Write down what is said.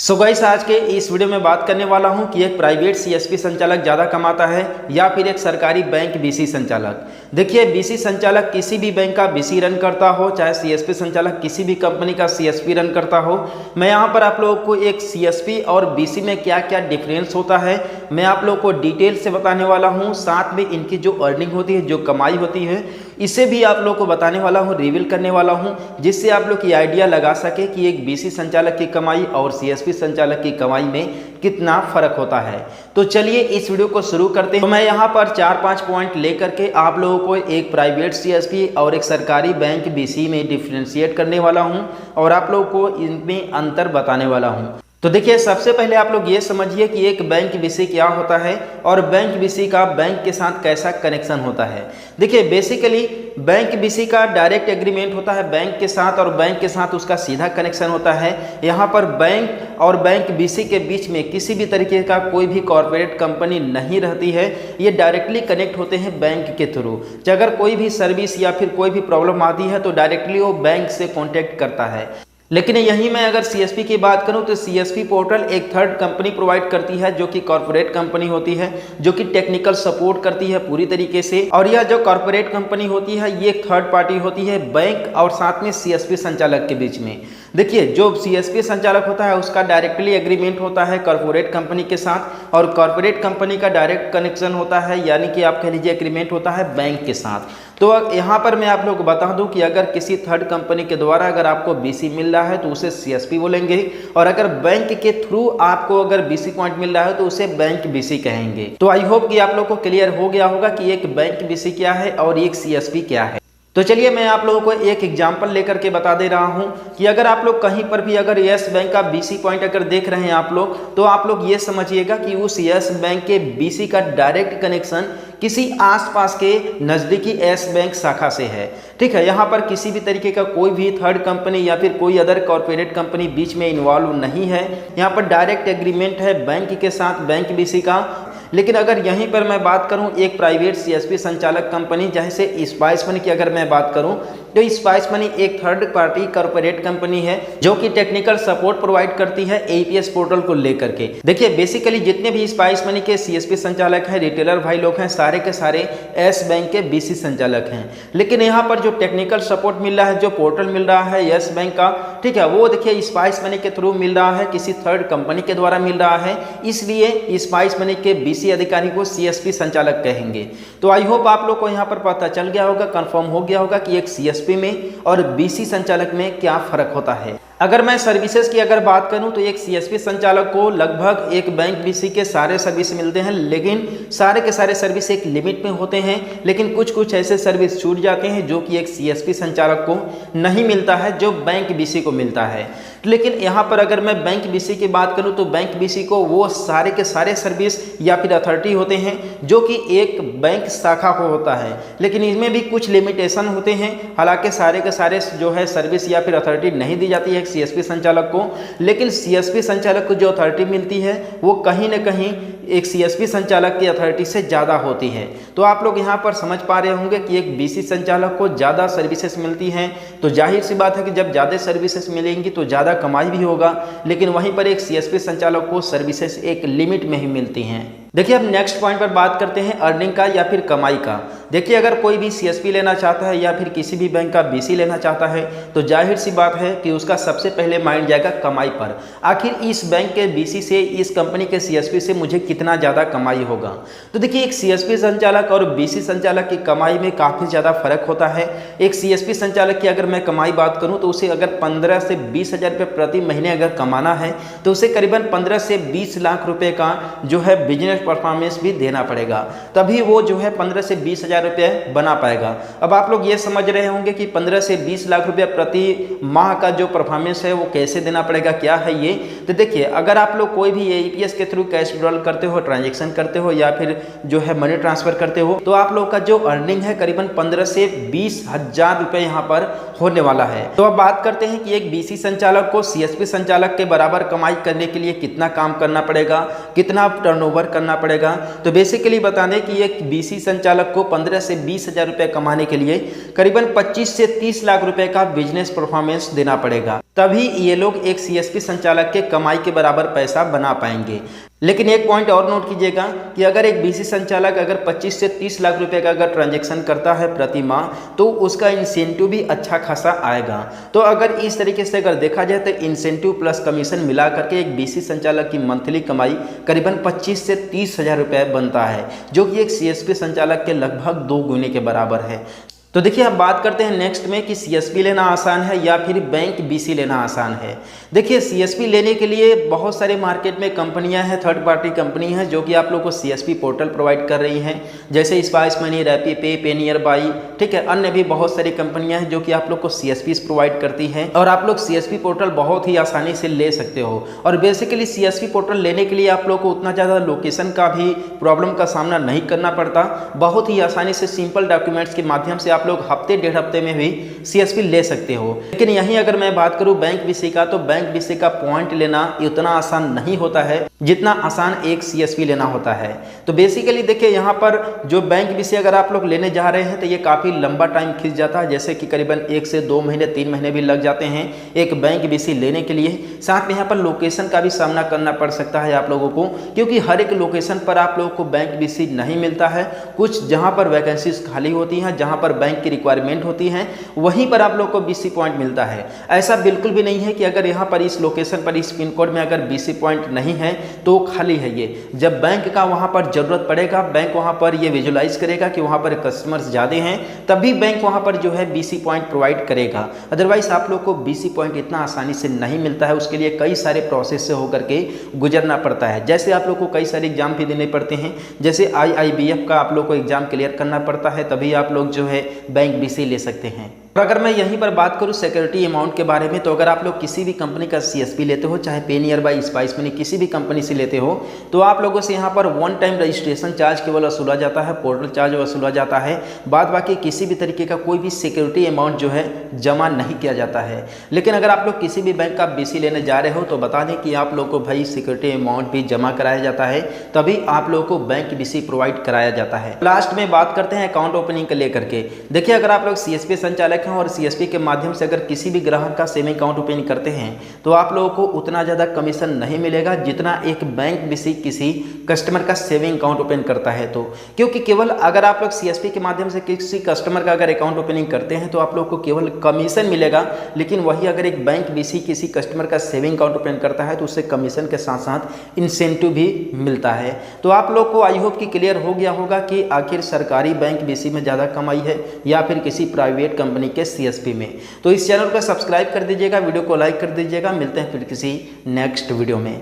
So guys, आज के इस वीडियो में बात करने वाला हूं कि एक प्राइवेट सीएसपी संचालक ज़्यादा कमाता है या फिर एक सरकारी बैंक बीसी संचालक। देखिए, बीसी संचालक किसी भी बैंक का बीसी रन करता हो, चाहे सीएसपी संचालक किसी भी कंपनी का सीएसपी रन करता हो, मैं यहां पर आप लोगों को एक सीएसपी और बीसी में क्या क्या डिफरेंस होता है मैं आप लोगों को डिटेल से बताने वाला हूँ। साथ में इनकी जो अर्निंग होती है, जो कमाई होती है, इसे भी आप लोगों को बताने वाला हूँ, रिवील करने वाला हूँ, जिससे आप लोग की आइडिया लगा सके कि एक बीसी संचालक की कमाई और सीएसपी संचालक की कमाई में कितना फर्क होता है। तो चलिए इस वीडियो को शुरू करते हैं। तो मैं यहाँ पर 4-5 पॉइंट लेकर के आप लोगों को एक प्राइवेट सीएसपी और एक सरकारी बैंक बीसी में डिफरेंशिएट करने वाला हूँ और आप लोगों को इनमें अंतर बताने वाला हूँ। तो देखिए, सबसे पहले आप लोग ये समझिए कि एक बैंक बीसी क्या होता है और बैंक बीसी का बैंक के साथ कैसा कनेक्शन होता है। देखिए, बेसिकली बैंक बीसी का डायरेक्ट एग्रीमेंट होता है बैंक के साथ और बैंक के साथ उसका सीधा कनेक्शन होता है। यहाँ पर बैंक और बैंक बीसी के बीच में किसी भी तरीके का कोई भी कॉर्पोरेट कंपनी नहीं रहती है। ये डायरेक्टली कनेक्ट होते हैं बैंक के थ्रू। अगर कोई भी सर्विस या फिर कोई भी प्रॉब्लम आती है तो डायरेक्टली वो बैंक से कॉन्टेक्ट करता है। लेकिन यहीं मैं अगर सीएसपी की बात करूं तो सीएसपी पोर्टल एक थर्ड कंपनी प्रोवाइड करती है, जो कि कॉर्पोरेट कंपनी होती है, जो कि टेक्निकल सपोर्ट करती है पूरी तरीके से। और यह जो कॉर्पोरेट कंपनी होती है ये थर्ड पार्टी होती है बैंक और साथ में सीएसपी संचालक के बीच में। देखिए, जो सीएसपी संचालक होता है उसका डायरेक्टली एग्रीमेंट होता है कॉर्पोरेट कंपनी के साथ और कॉर्पोरेट कंपनी का डायरेक्ट कनेक्शन होता है, यानी कि आप कह लीजिए एग्रीमेंट होता है बैंक के साथ। तो यहाँ पर मैं आप लोग को बता दूं कि अगर किसी थर्ड कंपनी के द्वारा अगर आपको बीसी मिल रहा है तो उसे सीएसपी बोलेंगे, और अगर बैंक के थ्रू आपको अगर बीसी पॉइंट मिल रहा है तो उसे बैंक बीसी कहेंगे। तो आई होप कि आप लोग को क्लियर हो गया होगा कि एक बैंक बीसी क्या है और एक सीएसपी क्या है। तो चलिए मैं आप लोगों को एक एग्जांपल लेकर के बता दे रहा हूं कि अगर आप लोग कहीं पर भी अगर यस बैंक का बीसी पॉइंट अगर देख रहे हैं आप लोग, तो आप लोग ये समझिएगा कि उस यस बैंक के बीसी का डायरेक्ट कनेक्शन किसी आसपास के नज़दीकी यस बैंक शाखा से है। ठीक है, यहाँ पर किसी भी तरीके का कोई भी थर्ड कंपनी या फिर कोई अदर कॉर्पोरेट कंपनी बीच में इन्वॉल्व नहीं है। यहाँ पर डायरेक्ट एग्रीमेंट है बैंक के साथ बैंक बीसी का। लेकिन अगर यहीं पर मैं बात करूं एक प्राइवेट सीएसपी संचालक कंपनी जैसे स्पाइस मनी की अगर मैं बात करूं तो स्पाइस मनी एक थर्ड पार्टी कॉर्पोरेट कंपनी है जो कि टेक्निकल सपोर्ट प्रोवाइड करती है एपीएस पोर्टल को लेकर के। देखिए, बेसिकली जितने भी स्पाइस मनी के सीएसपी संचालक हैं, रिटेलर भाई लोग हैं, सारे के सारे एस बैंक के बीसी संचालक हैं। लेकिन यहाँ पर जो टेक्निकल सपोर्ट मिल रहा है, जो पोर्टल मिल रहा है यस बैंक का, ठीक है, वो देखिए स्पाइस मनी के थ्रू मिल रहा है, किसी थर्ड कंपनी के द्वारा मिल रहा है, इसलिए स्पाइस मनी के बीसी अधिकारी को सीएसपी संचालक कहेंगे। तो आई होप आप लोग को यहाँ पर पता चल गया होगा, कंफर्म हो गया होगा कि एक सीएसपी में और बीसी संचालक में क्या फर्क होता है। अगर मैं सर्विसेज की अगर बात करूं तो एक सीएसपी संचालक को लगभग एक बैंक बीसी के सारे सर्विस मिलते हैं, लेकिन सारे के सारे सर्विस एक लिमिट में होते हैं। लेकिन कुछ कुछ ऐसे सर्विस छूट जाते हैं जो कि एक सीएसपी संचालक को नहीं मिलता है, जो बैंक बीसी को मिलता है। लेकिन यहाँ पर अगर मैं बैंक बीसी की बात करूँ तो बैंक बीसी को वो सारे के सारे सर्विस या फिर अथॉरिटी होते हैं जो कि एक बैंक शाखा को होता है, लेकिन इसमें भी कुछ लिमिटेशन होते हैं। हालांकि सारे के सारे जो है सर्विस या फिर अथॉरिटी नहीं दी जाती है सीएसपी संचालक को, लेकिन सीएसपी संचालक को जो अथॉरिटी मिलती है वो कहीं ना कहीं एक सीएसपी संचालक की अथॉरिटी से ज़्यादा होती है। तो आप लोग यहाँ पर समझ पा रहे होंगे कि एक बीसी संचालक को ज़्यादा सर्विसेज मिलती हैं, तो जाहिर सी बात है कि जब ज़्यादा सर्विसेज मिलेंगी तो ज़्यादा कमाई भी होगा। लेकिन वहीं पर एक सीएसपी संचालक को सर्विसेज एक लिमिट में ही मिलती हैं। देखिए, अब नेक्स्ट पॉइंट पर बात करते हैं अर्निंग का या फिर कमाई का। देखिए, अगर कोई भी सीएसपी लेना चाहता है या फिर किसी भी बैंक का बीसी लेना चाहता है तो जाहिर सी बात है कि उसका सबसे पहले माइंड जाएगा कमाई पर। आखिर इस बैंक के बीसी से, इस कंपनी के सीएसपी से मुझे कितना ज़्यादा कमाई होगा। तो देखिए, एक सीएसपी संचालक और बीसी संचालक की कमाई में काफ़ी ज़्यादा फर्क होता है। एक सीएसपी संचालक की अगर मैं कमाई बात करूँ तो उसे अगर 15 से 20 हज़ार रुपये प्रति महीने अगर कमाना है तो उसे करीबन 15 से 20 लाख रुपये का जो है बिजनेस परफॉर्मेंस भी देना पड़ेगा, तभी वो जो है 15 से 20 हज़ार रुपये बना पाएगा। अब आप लोग ये समझ रहे होंगे कि 15 से 20 लाख रुपये प्रति माह का जो परफॉर्मेंस है वो कैसे देना पड़ेगा, क्या है ये। तो देखिए, अगर आप लोग कोई भी एईपीएस के थ्रू कैश विड्रॉल करते हो, ट्रांजेक्शन करते हो या फिर जो है मनी ट्रांसफर करते हो, तो आप लोग का जो अर्निंग है करीबन 15 से 20 हज़ार रुपये यहाँ पर होने वाला है। तो अब बात करते हैं कि एक बीसी संचालक को सीएसपी संचालक के बराबर कमाई करने के लिए कितना काम करना पड़ेगा, कितना टर्नओवर करना करना पड़ेगा। तो बेसिकली बता दें कि एक बीसी संचालक को 15 से 20 हज़ार रुपये कमाने के लिए करीबन 25 से 30 लाख रुपए का बिजनेस परफॉर्मेंस देना पड़ेगा, तभी ये लोग एक सीएसपी संचालक के कमाई के बराबर पैसा बना पाएंगे। लेकिन एक पॉइंट और नोट कीजिएगा कि अगर एक बीसी संचालक अगर 25 से 30 लाख रुपए का अगर ट्रांजैक्शन करता है प्रति माह, तो उसका इंसेंटिव भी अच्छा खासा आएगा। तो अगर इस तरीके से अगर देखा जाए तो इंसेंटिव प्लस कमीशन मिला करके एक बीसी संचालक की मंथली कमाई करीबन 25 से 30 हज़ार रुपये बनता है, जो कि एक सीएसपी संचालक के लगभग 2 गुने के बराबर है। तो देखिए अब बात करते हैं नेक्स्ट में कि सीएसपी लेना आसान है या फिर बैंक बीसी लेना आसान है। देखिए सीएसपी लेने के लिए बहुत सारे मार्केट में कंपनियां हैं, थर्ड पार्टी कंपनी हैं जो कि आप लोग को सीएसपी पोर्टल प्रोवाइड कर रही हैं, जैसे स्पाइस मनी, रैपी पे, पेनियर बाई, ठीक है, अन्य भी बहुत सारी कंपनियां हैं जो कि आप लोग को सीएसपी प्रोवाइड करती हैं और आप लोग सीएसपी पोर्टल बहुत ही आसानी से ले सकते हो। और बेसिकली सीएसपी पोर्टल लेने के लिए आप लोग को उतना ज़्यादा लोकेशन का भी प्रॉब्लम का सामना नहीं करना पड़ता, बहुत ही आसानी से सिंपल डॉक्यूमेंट्स के माध्यम से आप लोग हफ्ते डेढ़ हफ्ते में भी सीएसपी ले सकते हो। लेकिन यहीं अगर मैं बात करूं बैंक बीसी का, तो बैंक बीसी का पॉइंट लेना उतना आसान नहीं होता है जितना आसान एक सीएसपी लेना होता है। तो बेसिकली देखिए यहाँ पर जो बैंक बीसी अगर आप लोग लेने जा रहे हैं तो ये काफ़ी लंबा टाइम खींच जाता है, जैसे कि करीबन 1 से 2 महीने 3 महीने भी लग जाते हैं एक बैंक बीसी लेने के लिए। साथ में यहाँ पर लोकेशन का भी सामना करना पड़ सकता है आप लोगों को, क्योंकि हर एक लोकेशन पर आप लोगों को बैंक बीसी नहीं मिलता है। कुछ जहाँ पर वैकेंसीज खाली होती हैं, जहाँ पर बैंक की रिक्वायरमेंट होती है, वहीं पर आप लोग को बीसी पॉइंट मिलता है। ऐसा बिल्कुल भी नहीं है कि अगर यहाँ पर इस लोकेशन पर इस पिन कोड में अगर बीसी पॉइंट नहीं है तो खाली है ये। जब बैंक का वहाँ पर जरूरत पड़ेगा, बैंक वहाँ पर ये विजुलाइज करेगा कि वहाँ पर कस्टमर्स ज़्यादा हैं, तभी बैंक वहाँ पर जो है बीसी पॉइंट प्रोवाइड करेगा। अदरवाइज आप लोग को बीसी पॉइंट इतना आसानी से नहीं मिलता है, उसके लिए कई सारे प्रोसेस से होकर के गुजरना पड़ता है। जैसे आप लोग को कई सारे एग्जाम भी देने पड़ते हैं, जैसे IIBF का आप लोग को एग्जाम क्लियर करना पड़ता है, तभी आप लोग जो है बैंक बीसी ले सकते हैं। और अगर मैं यहीं पर बात करूं सिक्योरिटी अमाउंट के बारे में, तो अगर आप लोग किसी भी कंपनी का सीएसपी लेते हो, चाहे पेनियर बाई, स्पाइस मनी, किसी भी कंपनी से लेते हो, तो आप लोगों से यहाँ पर वन टाइम रजिस्ट्रेशन चार्ज केवल वसूला जाता है, पोर्टल चार्ज वसूला जाता है। बाद बाकी किसी भी तरीके का कोई भी सिक्योरिटी अमाउंट जो है जमा नहीं किया जाता है। लेकिन अगर आप लोग किसी भी बैंक का बीसी लेने जा रहे हो तो बता दें कि आप लोग को भाई सिक्योरिटी अमाउंट भी जमा कराया जाता है, तभी आप लोग को बैंक बीसी प्रोवाइड कराया जाता है। लास्ट में बात करते हैं अकाउंट ओपनिंग को लेकर के। देखिए अगर आप लोग सीएसपी संचालक हैं और सीएसपी के माध्यम से अगर किसी भी ग्राहक का सेविंग अकाउंट ओपन करते हैं, तो आप लोगों को उतना ज़्यादा कमीशन नहीं मिलेगा जितना एक बैंक बीसी किसी कस्टमर का सेविंग अकाउंट ओपन करता है। तो क्योंकि केवल अगर आप लोग सीएसपी के माध्यम से किसी कस्टमर का अगर अकाउंट ओपनिंग करते हैं तो आप लोग को केवल कमीशन मिलेगा, लेकिन वही अगर एक बैंक बीसी किसी कस्टमर का सेविंग अकाउंट ओपन करता है तो उससे कमीशन के साथ साथ इंसेंटिव भी मिलता है। तो आप लोग को आई होप कि क्लियर हो गया होगा कि आखिर सरकारी बैंक बीसी में ज़्यादा कमाई है या फिर किसी प्राइवेट कंपनी के सीएसपी में। तो इस चैनल को सब्सक्राइब कर दीजिएगा, वीडियो को लाइक कर दीजिएगा। मिलते हैं फिर किसी नेक्स्ट वीडियो में।